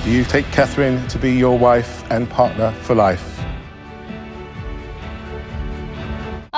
do you take Catherine to be your wife and partner for life?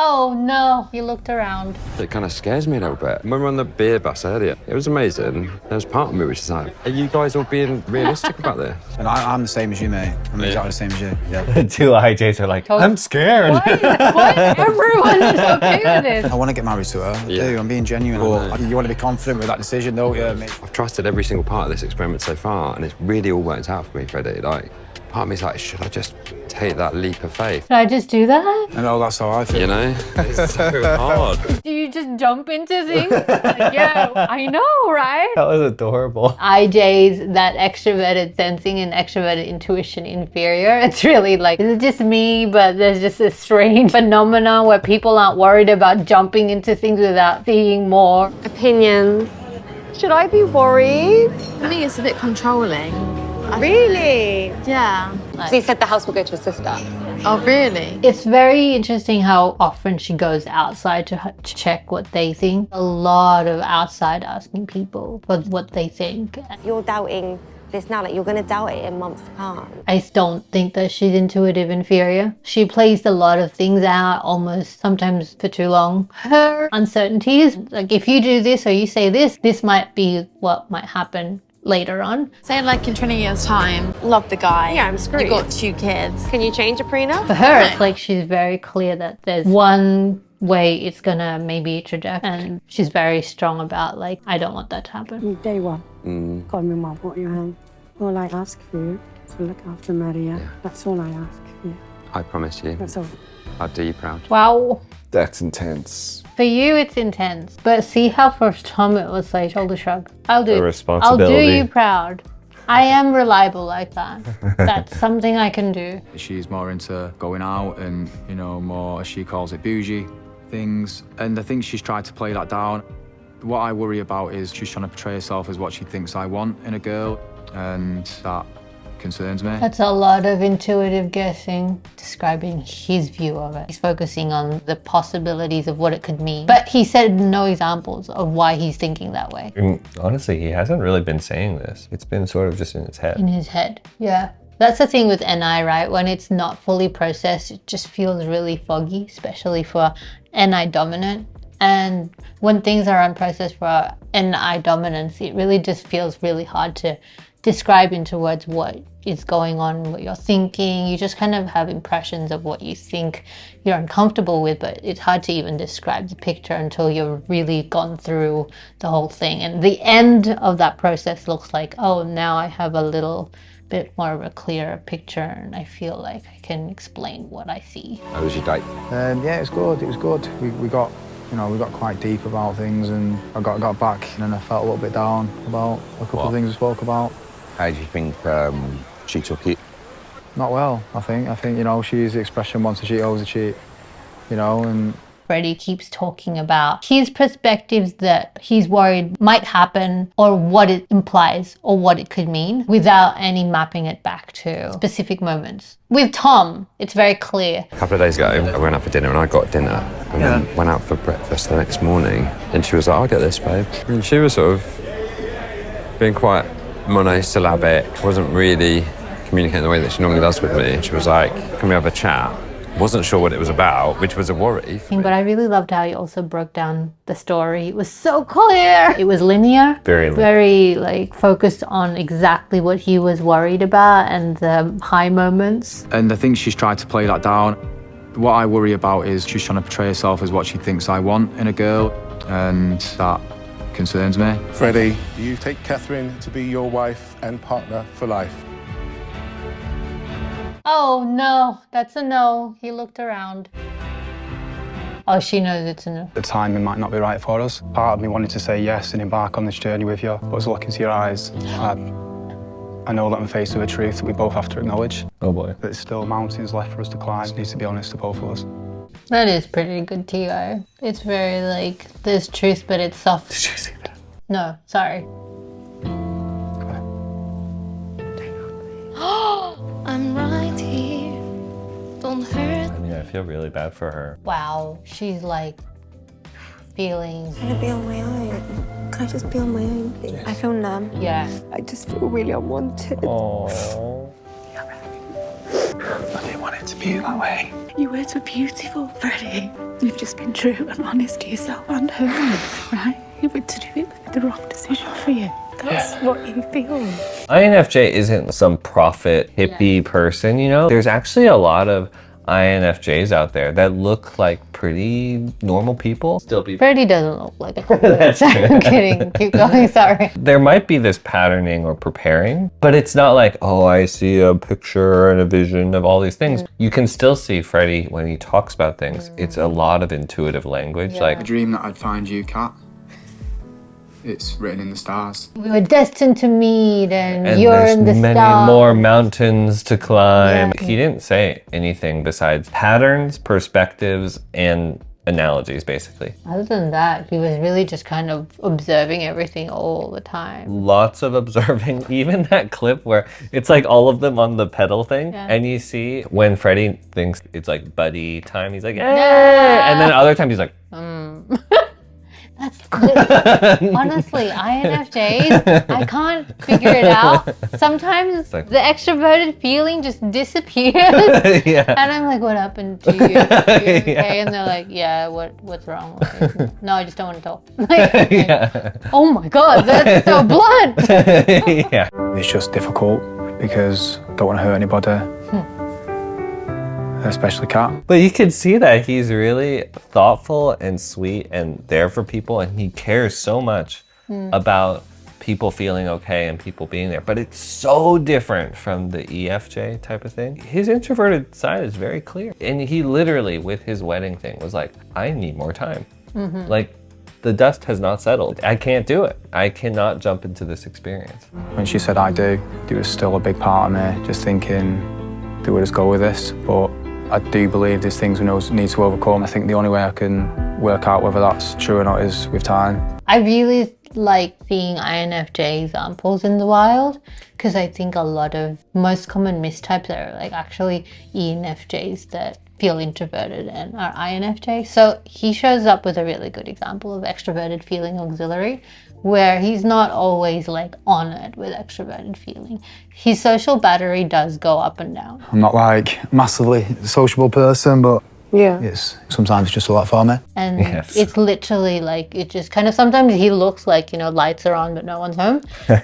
Oh no, he looked around. It kind of scares me a little bit. When we were on the beer bus earlier, it was amazing. There was part of me which is like, are you guys all being realistic about this? And I'm the same as you, mate. I'm exactly the same as you. Yeah. Two IJs are like, I'm scared. Why everyone is okay with this? I want to get married to her. I do. I'm being genuine. But you want to be confident with that decision, don't you, mate? I've trusted every single part of this experiment so far, and it's really all worked out for me, Freddie. Like, part of me's like, should I just take that leap of faith? Should I just do that? I know, that's how I feel. You know? It's so hard. Do you just jump into things? Like, yeah, I know, right? That was adorable. IJ's that extroverted sensing and extroverted intuition inferior. It's really like, is it just me? But there's just a strange phenomenon where people aren't worried about jumping into things without seeing more. Opinions. Should I be worried? For me, it's a bit controlling. Really? Yeah. So you said the house will go to a sister. Oh, really? It's very interesting how often she goes outside to check what they think. A lot of outside asking people for what they think. You're doubting this now, like you're going to doubt it in months to come. I don't think that she's intuitive inferior. She plays a lot of things out almost sometimes for too long. Her uncertainties, like if you do this or you say this, this might be what might happen later on. Say like in 20 years time, love the guy. Yeah, I'm screwed. You got 2 kids. Can you change a prenup? For her, it's like she's very clear that there's one way it's gonna maybe traject, and she's very strong about like, I don't want that to happen. Day one, God, my mum, put your hand. All I ask for you is to look after Maria. Yeah. That's all I ask for you. I promise you. That's all. I'll do you proud. Wow. That's intense. For you, it's intense. But see how for Tom it was like shoulder shrug. I'll do. The responsibility. I'll do you proud. I am reliable like that. That's something I can do. She's more into going out and, you know, more, as she calls it, bougie things. And I think she's tried to play that down. What I worry about is she's trying to portray herself as what she thinks I want in a girl, and that concerns me. That's a lot of intuitive guessing, describing his view of it. He's focusing on the possibilities of what it could mean. But he said no examples of why he's thinking that way. And honestly, he hasn't really been saying this. It's been sort of just in his head. In his head, yeah. That's the thing with NI, right? When it's not fully processed, it just feels really foggy, especially for NI dominant. And when things are unprocessed for NI dominance, it really just feels really hard to describe into words what is going on, what you're thinking. You just kind of have impressions of what you think you're uncomfortable with, but it's hard to even describe the picture until you've really gone through the whole thing. And the end of that process looks like, oh, now I have a little bit more of a clearer picture and I feel like I can explain what I see. How was your date? Yeah, it was good. It was good. We got, you know, we got quite deep about things, and I got back and I felt a little bit down about a couple of things we spoke about. How do you think she took it? Not well, I think. You know, she used the expression, once a cheat, always a cheat, you know, and Freddie keeps talking about his perspectives that he's worried might happen or what it implies or what it could mean without any mapping it back to specific moments. With Tom, it's very clear. A couple of days ago, I went out for dinner and I got dinner and then went out for breakfast the next morning, and she was like, I'll get this, babe. And she was sort of being quite monosyllabic, wasn't really communicating the way that she normally does with me. She was like, can we have a chat? Wasn't sure what it was about, which was a worry. But I really loved how he also broke down the story. It was so clear. It was linear. Very like focused on exactly what he was worried about and the high moments. And I think she's tried to play that down. What I worry about is she's trying to portray herself as what she thinks I want in a girl, and that concerns me. Freddie, do you take Catherine to be your wife and partner for life? Oh no, that's a no. He looked around. Oh, she knows it's a no. The timing might not be right for us. Part of me wanted to say yes and embark on this journey with you, but as I look into your eyes, I know that I'm faced with a truth that we both have to acknowledge. Oh boy. There's still mountains left for us to climb. It needs to be honest to both of us. That is pretty good, T.O. It's very like, there's truth, but it's soft. Did you see that? No, sorry. I'm right here. Don't hurt. Yeah, I feel really bad for her. Wow, she's like feelings. I want to be on my own. Can I just be on my own, please? I feel numb. Yeah. I just feel really unwanted. Aww. I didn't want it to be that way. Your words were beautiful, Freddie. You've just been true and honest to yourself and her, right? You were to do it with the wrong decision for you. That's what you feel. INFJ isn't some prophet hippie person, you know? There's actually a lot of INFJs out there that look like pretty normal people. Still be. Freddie doesn't look like a That's I'm kidding. Keep going, sorry. There might be this patterning or preparing, but it's not like, oh, I see a picture and a vision of all these things. You can still see Freddie when he talks about things. It's a lot of intuitive language. I dreamed that I'd find you, Kat. It's written in the stars. We were destined to meet, and you're there's in the many stars. more mountains to climb. Yeah. He didn't say anything besides patterns, perspectives, and analogies, basically. Other than that, he was really just kind of observing everything all the time. Lots of observing. Even that clip where it's like all of them on the pedal thing, and you see when Freddie thinks it's like buddy time, he's like, hey! And then other times he's like, That's honestly, INFJs, I can't figure it out. Sometimes like- the extroverted feeling just disappears. yeah. And I'm like, what happened to you? Are you okay? And they're like, yeah, what's wrong with you? No, I just don't want to talk. Like, Yeah. oh my God, that's so blunt. Yeah. It's just difficult because I don't want to hurt anybody. Especially Kat. But you can see that he's really thoughtful and sweet and there for people, and he cares so much about people feeling okay and people being there. But it's so different from the EFJ type of thing. His introverted side is very clear. And he literally, with his wedding thing, was like, I need more time. Like, the dust has not settled. I can't do it. I cannot jump into this experience. When she said I do, there was still a big part of me just thinking, do we just go with this? But I do believe there's things we need to overcome. I think the only way I can work out whether that's true or not is with time. I really like seeing INFJ examples in the wild because I think a lot of most common mistypes are like actually ENFJs that feel introverted and are INFJ. So he shows up with a really good example of extroverted feeling auxiliary, where he's not always like on it with extroverted feeling. His social battery does go up and down. I'm not like a massively sociable person, but it's sometimes it's just a lot for me. And it's literally like, it just kind of, sometimes he looks like, you know, lights are on but no one's home.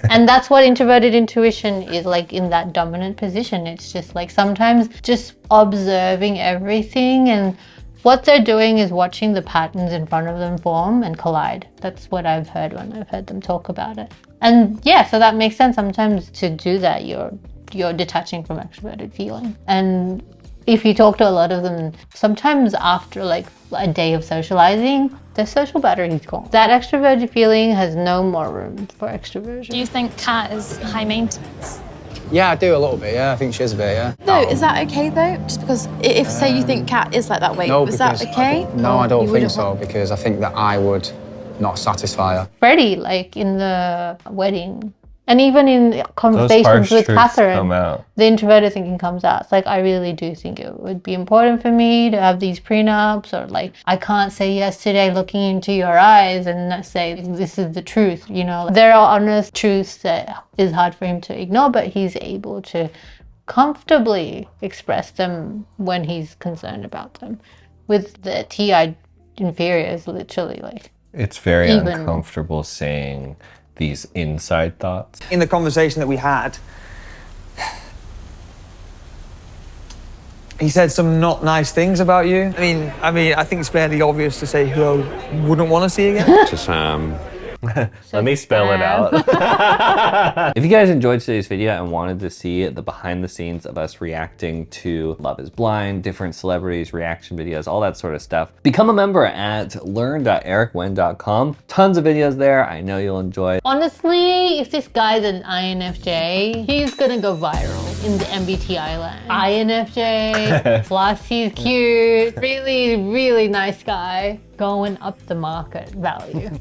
And that's what introverted intuition is like in that dominant position. It's just like sometimes just observing everything, and what they're doing is watching the patterns in front of them form and collide. That's what I've heard when I've heard them talk about it. And yeah, so that makes sense. Sometimes to do that, you're detaching from extroverted feeling. And if you talk to a lot of them, sometimes after like a day of socializing, their social battery's gone. That extroverted feeling has no more room for extroversion. Do you think Kat is high maintenance? Yeah, I do a little bit, yeah. I think she is a bit, yeah. No, is that okay though? Just because if say you think Kat is like that way, No, is that because okay? I don't You think wouldn't so, want- because I think that I would not satisfy her. Freddie, like in the wedding, and even in Those conversations harsh with truths Catherine, come out. the introverted thinking comes out. It's like, I really do think it would be important for me to have these prenups, or like, I can't say yes today looking into your eyes and not say this is the truth, you know. There are honest truths that is hard for him to ignore, but he's able to comfortably express them when he's concerned about them. With the TI inferiors, literally like, It's very Even- uncomfortable saying these inside thoughts. In the conversation that we had, he said some not nice things about you. I mean, I think it's fairly obvious to say who I wouldn't want to see again. To Sam. Let me spell it out. If you guys enjoyed today's video and wanted to see the behind the scenes of us reacting to Love is Blind, different celebrities, reaction videos, all that sort of stuff, become a member at learn.ericwen.com. Tons of videos there. I know you'll enjoy. honestly, if this guy's an INFJ, he's gonna go viral in the MBTI land. INFJ, plus he's cute, really, really nice guy, going up the market value.